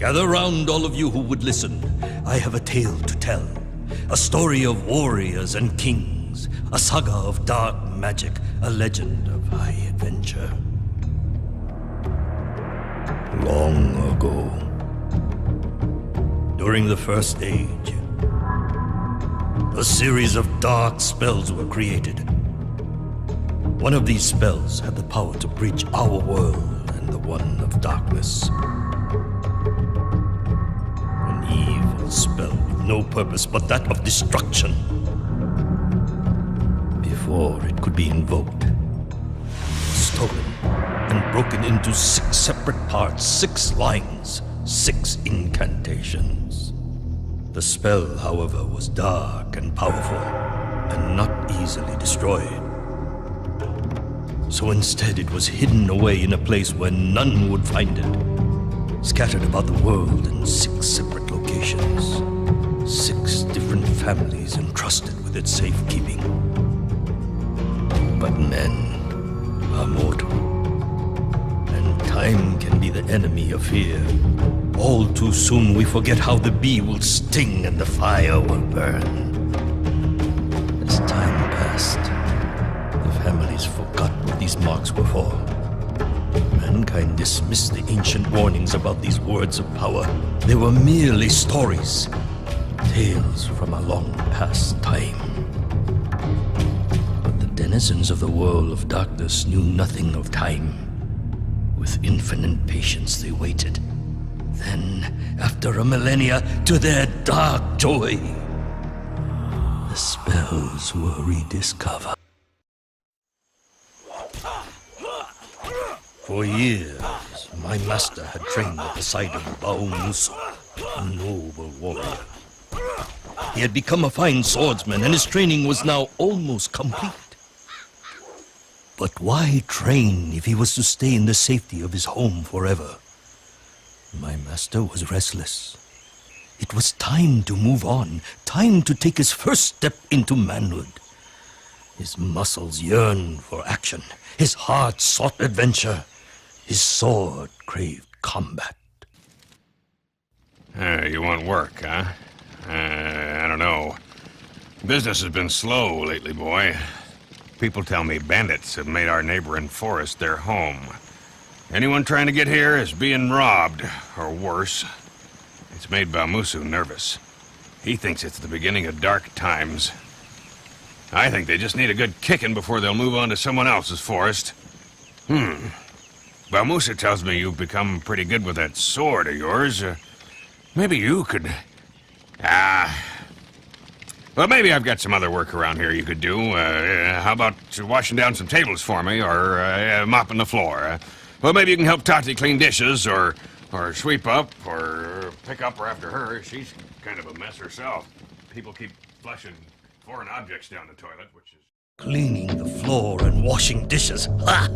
Gather round, all of you who would listen. I have a tale to tell. A story of warriors and kings. A saga of dark magic. A legend of high adventure. Long ago, during the First Age, a series of dark spells were created. One of these spells had the power to breach our world and the one of darkness. An evil spell with no purpose but that of destruction. Before it could be invoked, stolen, and broken into 6 separate parts, 6 lines, 6 incantations. The spell, however, was dark and powerful, and not easily destroyed. So instead it was hidden away in a place where none would find it, scattered about the world in 6 separate locations, 6 different families entrusted with its safekeeping. But men are mortal, and time can be the enemy of fear. All too soon we forget how the bee will sting and the fire will burn. As time passed, the families forgot what these marks were for. Mankind dismissed the ancient warnings about these words of power. They were merely stories, tales from a long past time. But the denizens of the world of darkness knew nothing of time. With infinite patience they waited. Then, after a millennia, to their dark joy, the spells were rediscovered. For years, my master had trained at the side of Musu, a noble warrior. He had become a fine swordsman, and his training was now almost complete. But why train if he was to stay in the safety of his home forever? My master was restless. It was time to move on, time to take his first step into manhood. His muscles yearned for action, his heart sought adventure, his sword craved combat. You want work, huh? I don't know. Business has been slow lately, boy. People tell me bandits have made our neighboring forest their home. Anyone trying to get here is being robbed, or worse. It's made Musu nervous. He thinks it's the beginning of dark times. I think they just need a good kicking before they'll move on to someone else's forest. Musu tells me you've become pretty good with that sword of yours. Maybe you could... Well, maybe I've got some other work around here you could do. How about washing down some tables for me, or mopping the floor? Well, maybe you can help Tati clean dishes, or sweep up, or pick up her after her. She's kind of a mess herself. People keep flushing foreign objects down the toilet, which is... Cleaning the floor and washing dishes. Ha!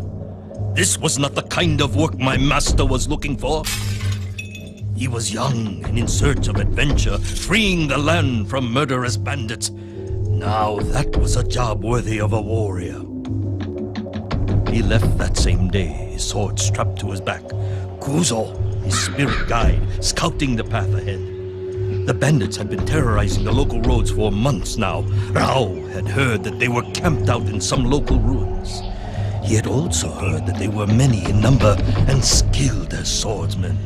This was not the kind of work my master was looking for. He was young and in search of adventure, freeing the land from murderous bandits. Now that was a job worthy of a warrior. He left that same day, his sword strapped to his back. Kuzo, his spirit guide, scouting the path ahead. The bandits had been terrorizing the local roads for months now. Rao had heard that they were camped out in some local ruins. He had also heard that they were many in number and skilled as swordsmen.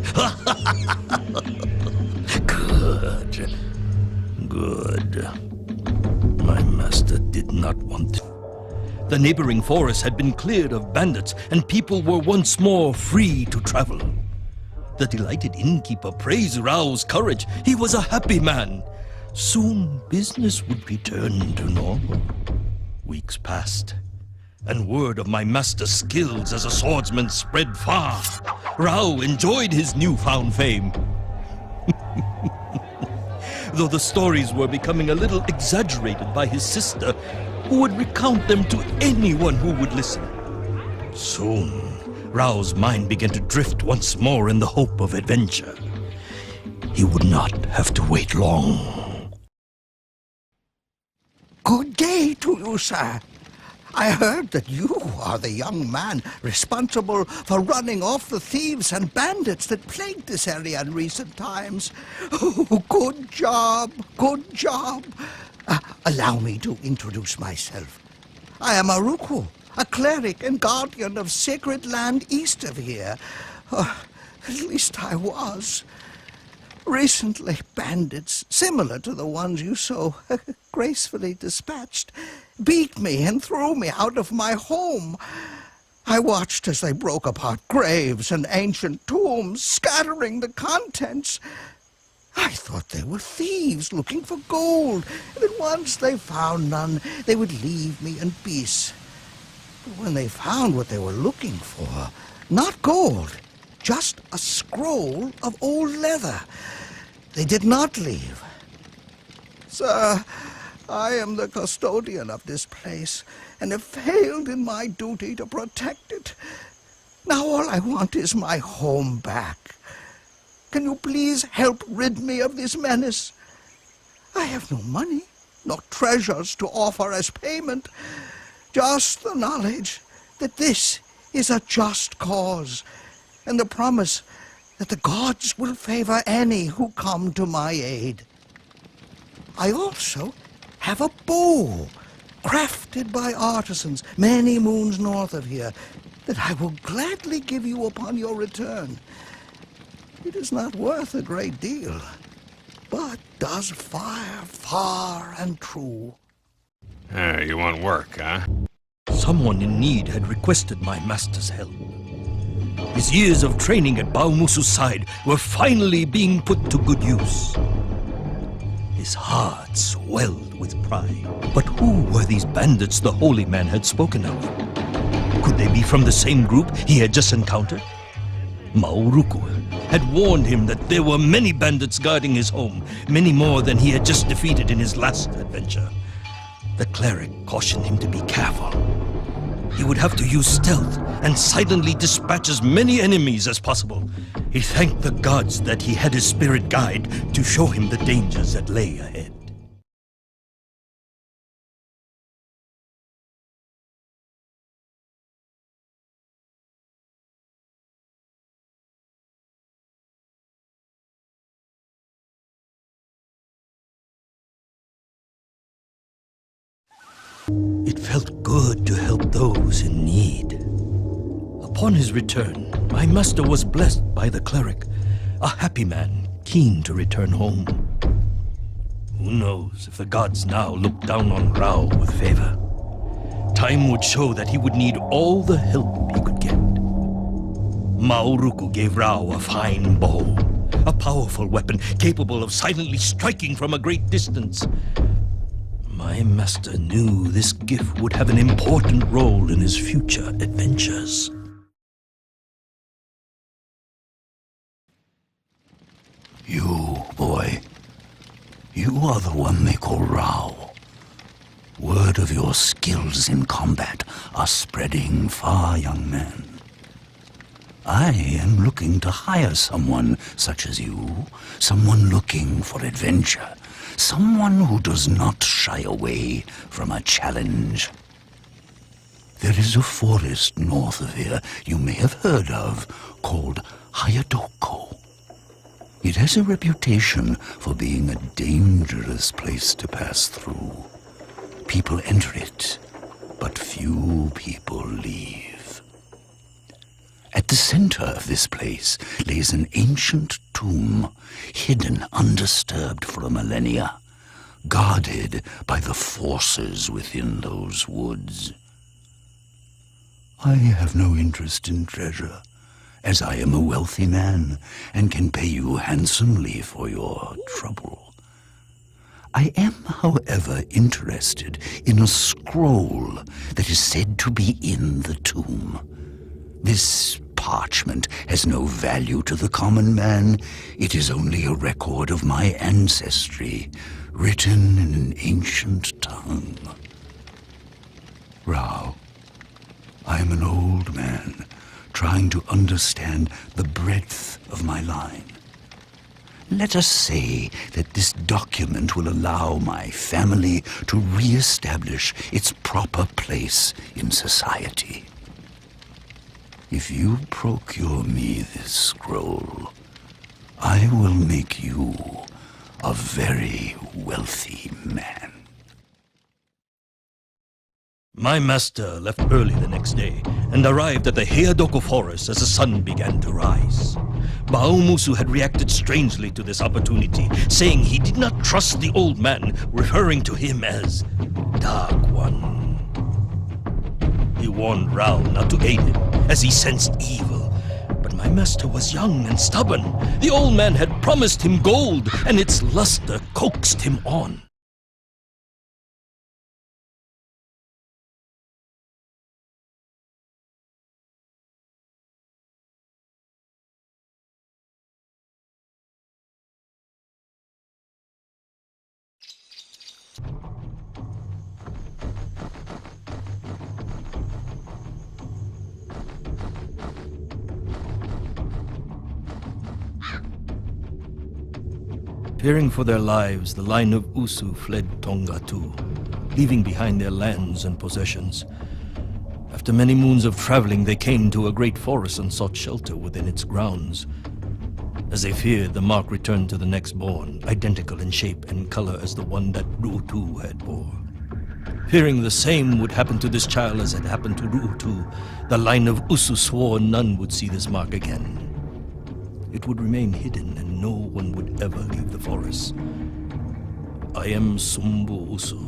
Good. My master did not want to. The neighboring forest had been cleared of bandits, and people were once more free to travel. The delighted innkeeper praised Rao's courage. He was a happy man. Soon business would return to normal. Weeks passed, and word of my master's skills as a swordsman spread far. Rao enjoyed his newfound fame. Though the stories were becoming a little exaggerated by his sister, who would recount them to anyone who would listen. Soon, Rao's mind began to drift once more in the hope of adventure. He would not have to wait long. Good day to you, sir. I heard that you are the young man responsible for running off the thieves and bandits that plagued this area in recent times. Oh, good job, good job. Allow me to introduce myself. I am Aruku, a cleric and guardian of sacred land east of here. At least I was. Recently, bandits, similar to the ones you so gracefully dispatched, beat me and threw me out of my home. I watched as they broke apart graves and ancient tombs, scattering the contents. I thought they were thieves looking for gold, and that once they found none, they would leave me in peace. But when they found what they were looking for, not gold, just a scroll of old leather, they did not leave. Sir, I am the custodian of this place, and have failed in my duty to protect it. Now all I want is my home back. Can you please help rid me of this menace? I have no money, no treasures to offer as payment, just the knowledge that this is a just cause, and the promise that the gods will favor any who come to my aid. I also have a bow, crafted by artisans many moons north of here, that I will gladly give you upon your return. It is not worth a great deal, but does fire far and true. You want work, huh? Someone in need had requested my master's help. His years of training at Baumusu's side were finally being put to good use. His heart swelled with pride. But who were these bandits the holy man had spoken of? Could they be from the same group he had just encountered? Mauruku had warned him that there were many bandits guarding his home, many more than he had just defeated in his last adventure. The cleric cautioned him to be careful. He would have to use stealth and silently dispatch as many enemies as possible. He thanked the gods that he had his spirit guide to show him the dangers that lay ahead. It felt good to help those in need. Upon his return, my master was blessed by the cleric, a happy man keen to return home. Who knows if the gods now look down on Rao with favor? Time would show that he would need all the help he could get. Mauruku gave Rao a fine bow, a powerful weapon capable of silently striking from a great distance. My master knew this gift would have an important role in his future adventures. You, boy, you are the one they call Rao. Word of your skills in combat are spreading far, young man. I am looking to hire someone such as you, someone looking for adventure. Someone who does not shy away from a challenge. There is a forest north of here you may have heard of called Hayadoko. It has a reputation for being a dangerous place to pass through. People enter it, but few people leave. At the center of this place lays an ancient tomb, hidden undisturbed for a millennia, guarded by the forces within those woods. I have no interest in treasure, as I am a wealthy man and can pay you handsomely for your trouble. I am, however, interested in a scroll that is said to be in the tomb. This parchment has no value to the common man. It is only a record of my ancestry, written in an ancient tongue. Rao, I am an old man trying to understand the breadth of my line. Let us say that this document will allow my family to re-establish its proper place in society. If you procure me this scroll, I will make you a very wealthy man. My master left early the next day and arrived at the Heiadoko forest as the sun began to rise. Baomusu had reacted strangely to this opportunity, saying he did not trust the old man, referring to him as Dark One. He warned Rao not to aid him, as he sensed evil. But my master was young and stubborn. The old man had promised him gold, and its luster coaxed him on. Fearing for their lives, the line of Usu fled Tongatu, leaving behind their lands and possessions. After many moons of traveling, they came to a great forest and sought shelter within its grounds. As they feared, the mark returned to the next born, identical in shape and color as the one that Ruutu had bore. Fearing the same would happen to this child as had happened to Ruutu, the line of Usu swore none would see this mark again. It would remain hidden and no one would ever leave the forest. I am Sumbu Usu,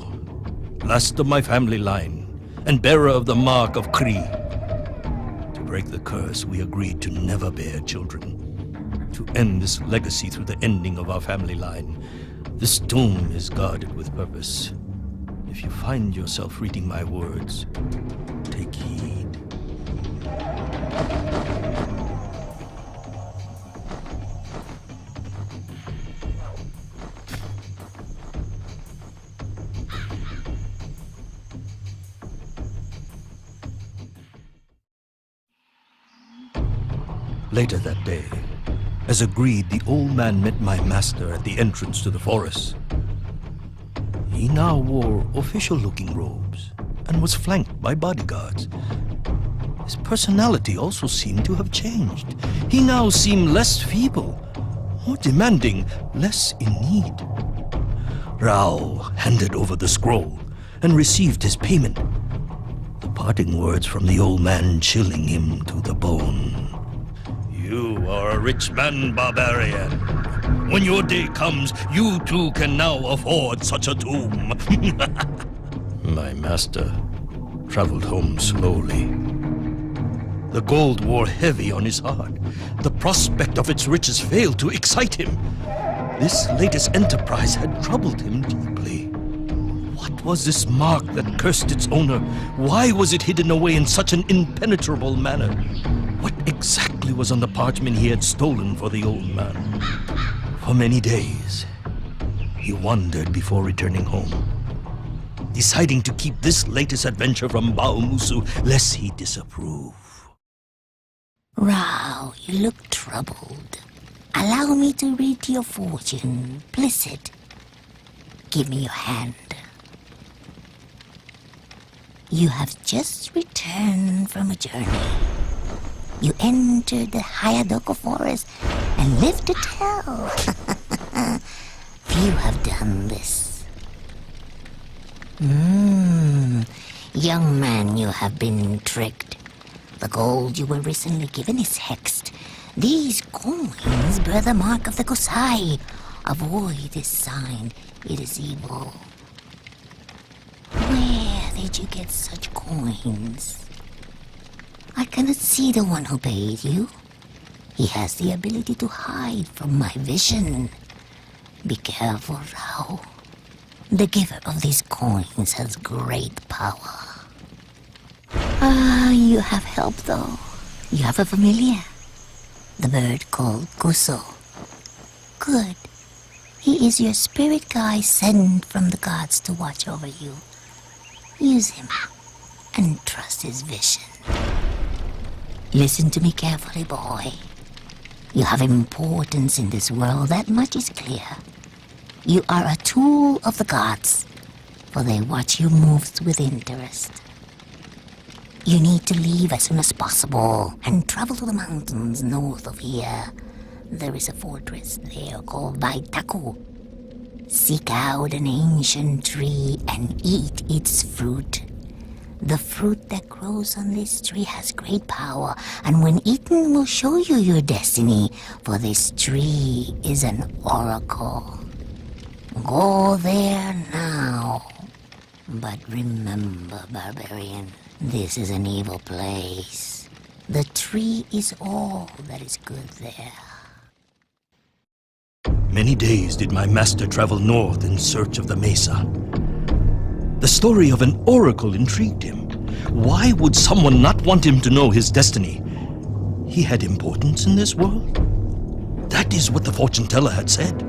last of my family line, and bearer of the Mark of Kri. To break the curse, we agreed to never bear children. To end this legacy through the ending of our family line, this tomb is guarded with purpose. If you find yourself reading my words, take heed. Later that day, as agreed, the old man met my master at the entrance to the forest. He now wore official-looking robes and was flanked by bodyguards. His personality also seemed to have changed. He now seemed less feeble, more demanding, less in need. Rao handed over the scroll and received his payment, the parting words from the old man chilling him to the bone. You are a rich man, barbarian. When your day comes, you too can now afford such a tomb. My master traveled home slowly. The gold wore heavy on his heart. The prospect of its riches failed to excite him. This latest enterprise had troubled him deeply. What was this mark that cursed its owner? Why was it hidden away in such an impenetrable manner? What exactly was on the parchment he had stolen for the old man? For many days, he wandered before returning home, deciding to keep this latest adventure from Baomusu lest he disapprove. Rao, you look troubled. Allow me to read your fortune. Bliss it. Give me your hand. You have just returned from a journey. You entered the Heiadoko forest and lived to tell. Few have done this. Young man, you have been tricked. The gold you were recently given is hexed. These coins bear the mark of the Kasai. Avoid this sign. It is evil. Where did you get such coins? I cannot see the one who paid you. He has the ability to hide from my vision. Be careful, Rao. The giver of these coins has great power. You have help, though. You have a familiar. The bird called Kuso. Good. He is your spirit guide sent from the gods to watch over you. Use him and trust his vision. Listen to me carefully, boy. You have importance in this world, that much is clear. You are a tool of the gods, for they watch you move with interest. You need to leave as soon as possible and travel to the mountains north of here. There is a fortress there called Vaitaku. Seek out an ancient tree and eat its fruit. The fruit that grows on this tree has great power, and when eaten will show you your destiny, for this tree is an oracle. Go there now. But remember, barbarian, this is an evil place. The tree is all that is good there. Many days did my master travel north in search of the mesa. The story of an oracle intrigued him. Why would someone not want him to know his destiny? He had importance in this world? That is what the fortune teller had said.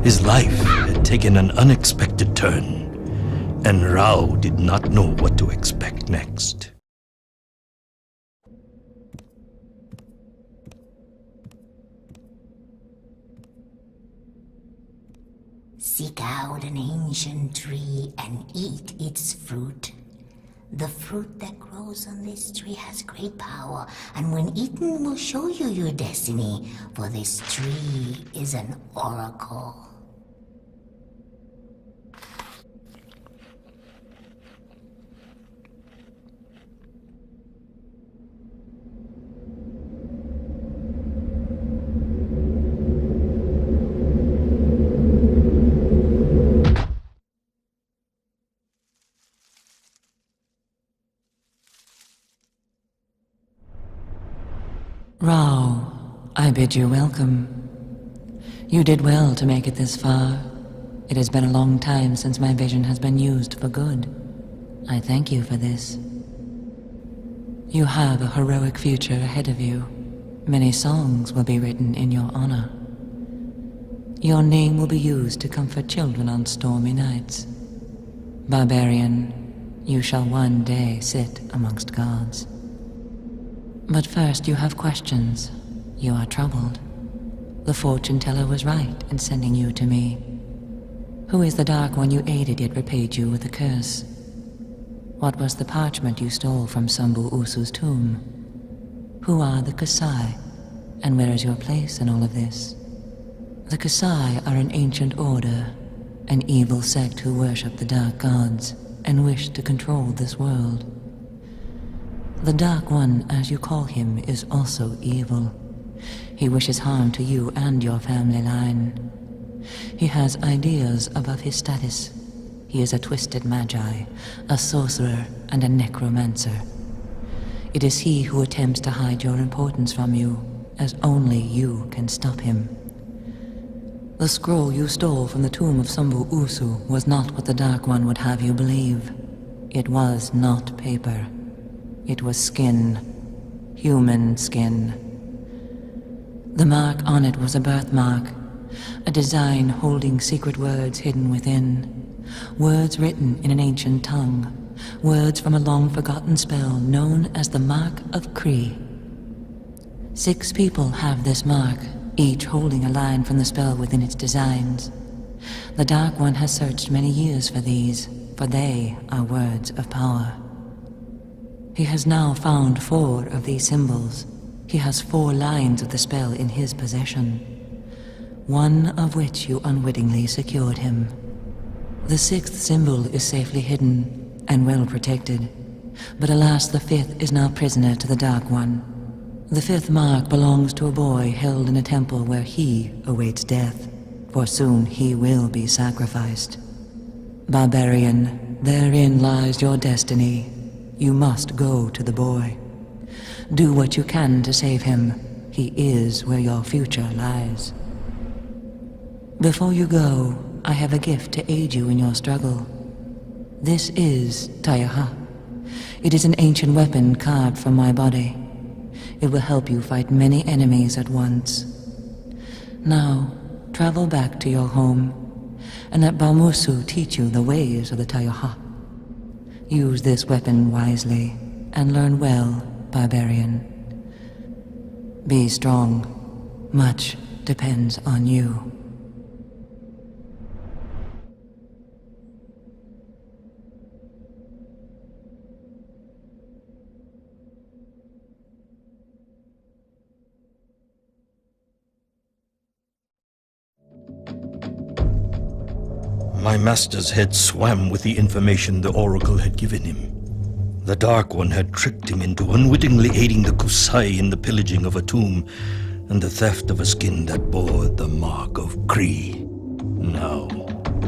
His life had taken an unexpected turn, and Rao did not know what to expect next. Seek out an ancient tree and eat its fruit. The fruit that grows on this tree has great power, and when eaten will show you your destiny, for this tree is an oracle. Rao, I bid you welcome. You did well to make it this far. It has been a long time since my vision has been used for good. I thank you for this. You have a heroic future ahead of you. Many songs will be written in your honor. Your name will be used to comfort children on stormy nights. Barbarian, you shall one day sit amongst gods. But first you have questions. You are troubled. The fortune teller was right in sending you to me. Who is the Dark One you aided yet repaid you with a curse? What was the parchment you stole from Sambu Usu's tomb? Who are the Kasai, and where is your place in all of this? The Kasai are an ancient order, an evil sect who worship the dark gods and wish to control this world. The Dark One, as you call him, is also evil. He wishes harm to you and your family line. He has ideas above his status. He is a twisted magi, a sorcerer, and a necromancer. It is he who attempts to hide your importance from you, as only you can stop him. The scroll you stole from the tomb of Sambu Usu was not what the Dark One would have you believe. It was not paper. It was skin. Human skin. The mark on it was a birthmark, a design holding secret words hidden within. Words written in an ancient tongue. Words from a long-forgotten spell known as the Mark of Kri. 6 people have this mark, each holding a line from the spell within its designs. The Dark One has searched many years for these, for they are words of power. He has now found 4 of these symbols. He has 4 lines of the spell in his possession, one of which you unwittingly secured him. The 6th symbol is safely hidden and well protected, but alas, the 5th is now prisoner to the Dark One. The 5th mark belongs to a boy held in a temple where he awaits death, for soon he will be sacrificed. Barbarian, therein lies your destiny. You must go to the boy. Do what you can to save him. He is where your future lies. Before you go, I have a gift to aid you in your struggle. This is Tayaha. It is an ancient weapon carved from my body. It will help you fight many enemies at once. Now, travel back to your home, and let Baumusu teach you the ways of the Tayaha. Use this weapon wisely, and learn well, barbarian. Be strong. Much depends on you. My master's head swam with the information the Oracle had given him. The Dark One had tricked him into unwittingly aiding the Kasai in the pillaging of a tomb and the theft of a skin that bore the Mark of Kri. Now,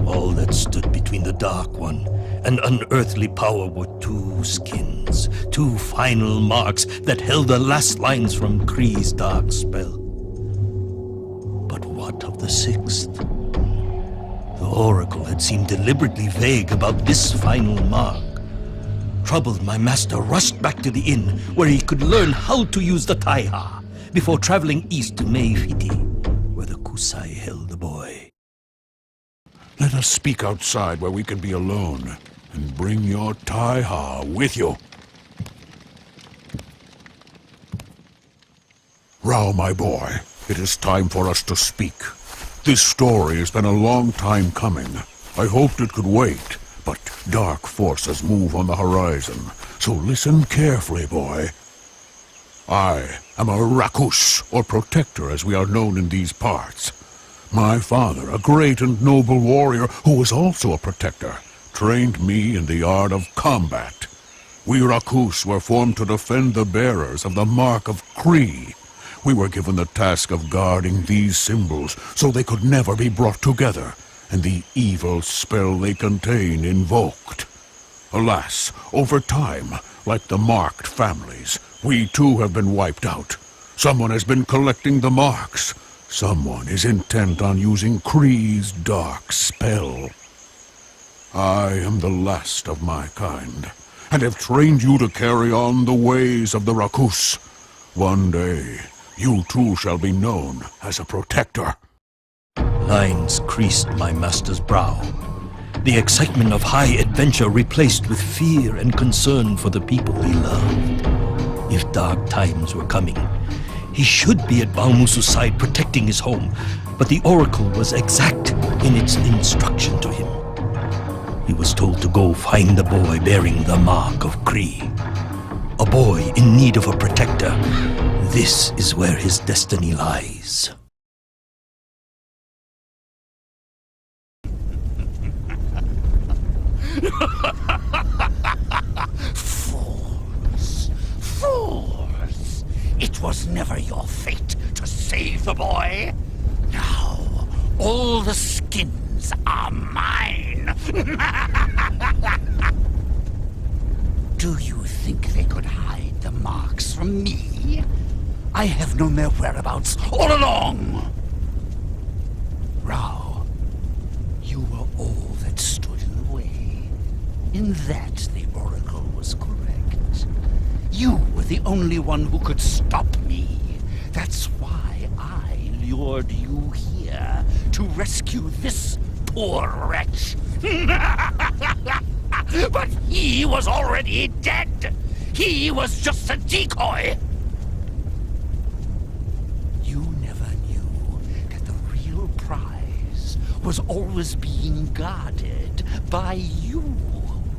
all that stood between the Dark One and unearthly power were two skins, two final marks that held the last lines from Kri's dark spell. But what of the sixth? The Oracle had seemed deliberately vague about this final mark. Troubled, my master rushed back to the inn where he could learn how to use the Taiha before traveling east to Meifiti, where the Kasai held the boy. Let us speak outside where we can be alone, and bring your Taiha with you. Rao, my boy, it is time for us to speak. This story has been a long time coming. I hoped it could wait, but dark forces move on the horizon, so listen carefully, boy. I am a Rakus, or protector as we are known in these parts. My father, a great and noble warrior who was also a protector, trained me in the art of combat. We Rakus were formed to defend the bearers of the Mark of Kri. We were given the task of guarding these symbols so they could never be brought together, and the evil spell they contain invoked. Alas, over time, like the marked families, we too have been wiped out. Someone has been collecting the marks. Someone is intent on using Kri's dark spell. I am the last of my kind, and have trained you to carry on the ways of the Rakus. One day, you too shall be known as a protector. Lines creased my master's brow. The excitement of high adventure replaced with fear and concern for the people he loved. If dark times were coming, he should be at Baumusu's side protecting his home, but the Oracle was exact in its instruction to him. He was told to go find the boy bearing the Mark of Kri. A boy in need of a protector. This is where his destiny lies. Fools! Fools! It was never your fate to save the boy. Now, all the skins are mine. Do you think they could hide the marks from me? I have known their whereabouts all along. Rao, you were all that stood in the way. In that, the Oracle was correct. You were the only one who could stop me. That's why I lured you here, to rescue this poor wretch. But he was already dead. He was just a decoy. You never knew that the real prize was always being guarded by you,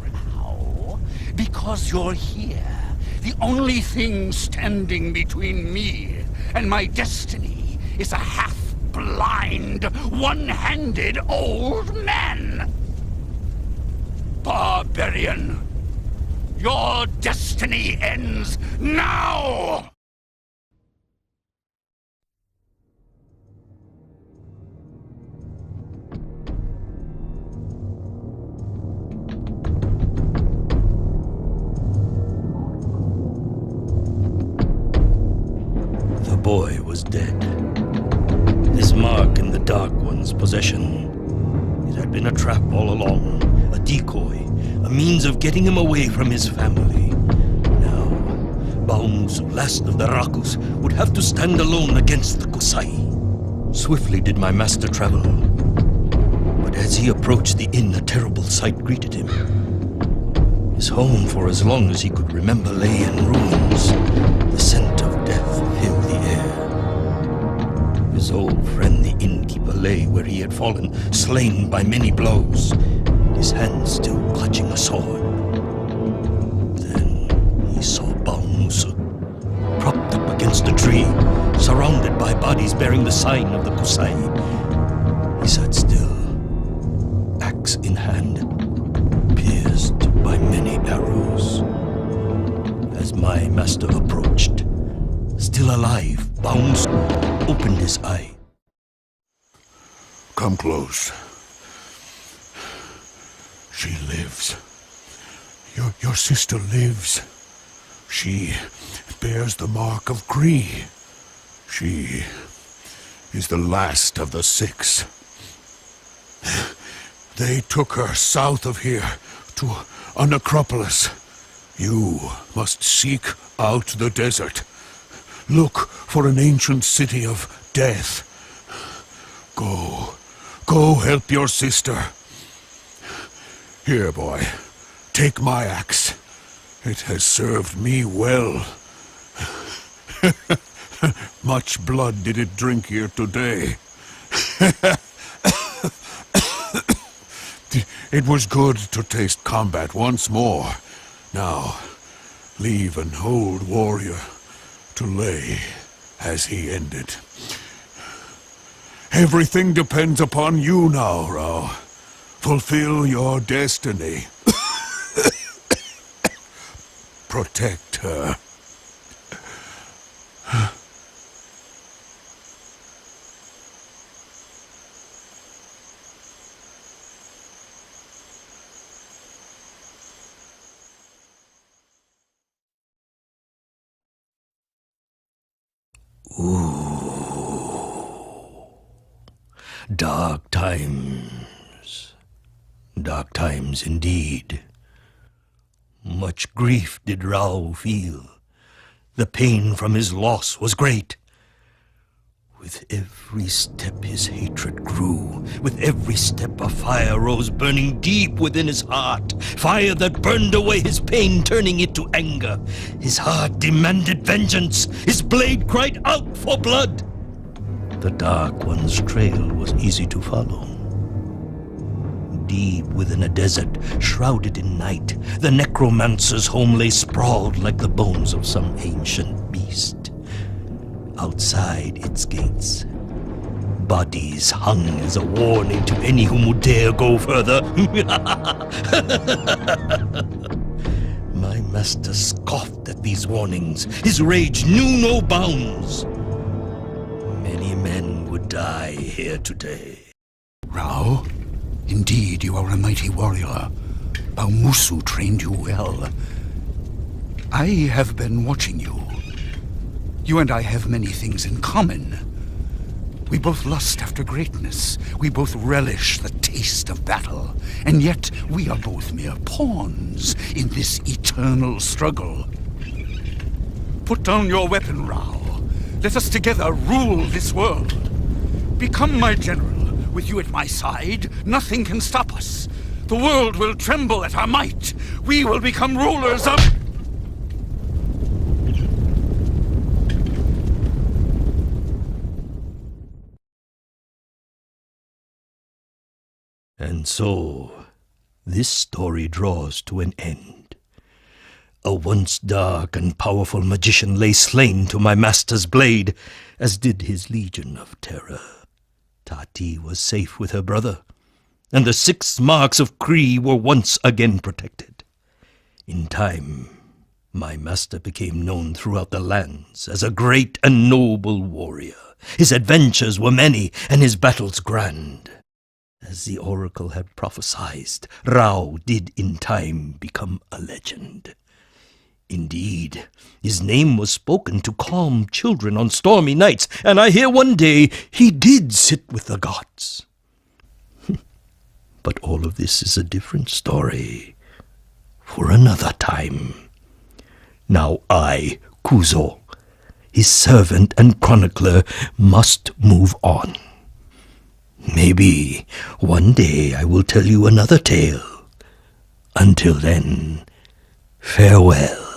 Rao. Because you're here, the only thing standing between me and my destiny is a half-blind, one-handed old man. Barbarian, your destiny ends now! The boy was dead. His mark in the Dark One's possession. It had been a trap all along, a decoy, a means of getting him away from his family. Now, Baumusu, last of the Rakus, would have to stand alone against the Kasai. Swiftly did my master travel. But as he approached the inn, a terrible sight greeted him. His home, for as long as he could remember, lay in ruins. The scent of death filled the air. old friend, the innkeeper, lay where he had fallen, slain by many blows, his hand still clutching a sword. Then he saw Baumusu, propped up against a tree, surrounded by bodies bearing the sign of the Kasai. He sat still, axe in hand, pierced by many arrows. As my master approached, still alive, Baumusu opened his eye. Come close. She lives. Your sister lives. She bears the Mark of Kri. She is the last of the 6. They took her south of here to a necropolis. You must seek out the desert. Look for an ancient city of death. Go help your sister. Here, boy, take my axe. It has served me well. Much blood did it drink here today. It was good to taste combat once more. Now, leave an old warrior to lay as he ended. Everything depends upon you now, Rao. Fulfill your destiny. Protect her. Dark times. Dark times indeed. Much grief did Rao feel. The pain from his loss was great. With every step his hatred grew. With every step a fire rose burning deep within his heart. Fire that burned away his pain, turning it to anger. His heart demanded vengeance. His blade cried out for blood. The Dark One's trail was easy to follow. Deep within a desert, shrouded in night, the necromancer's home lay sprawled like the bones of some ancient beast. Outside its gates, bodies hung as a warning to any who would dare go further. My master scoffed at these warnings. His rage knew no bounds. Many men would die here today. Rao, indeed you are a mighty warrior. Baumusu trained you well. I have been watching you. You and I have many things in common. We both lust after greatness. We both relish the taste of battle. And yet we are both mere pawns in this eternal struggle. Put down your weapon, Rao. Let us together rule this world. Become my general. With you at my side, nothing can stop us. The world will tremble at our might. We will become rulers of... And so, this story draws to an end. A once dark and powerful magician lay slain to my master's blade, as did his legion of terror. Tati was safe with her brother, and the 6 marks of Kri were once again protected. In time, my master became known throughout the lands as a great and noble warrior. His adventures were many, and his battles grand. As the oracle had prophesied, Rao did in time become a legend. Indeed, his name was spoken to calm children on stormy nights, and I hear one day he did sit with the gods. But all of this is a different story for another time. Now I, Kuzo, his servant and chronicler, must move on. Maybe one day I will tell you another tale. Until then, farewell.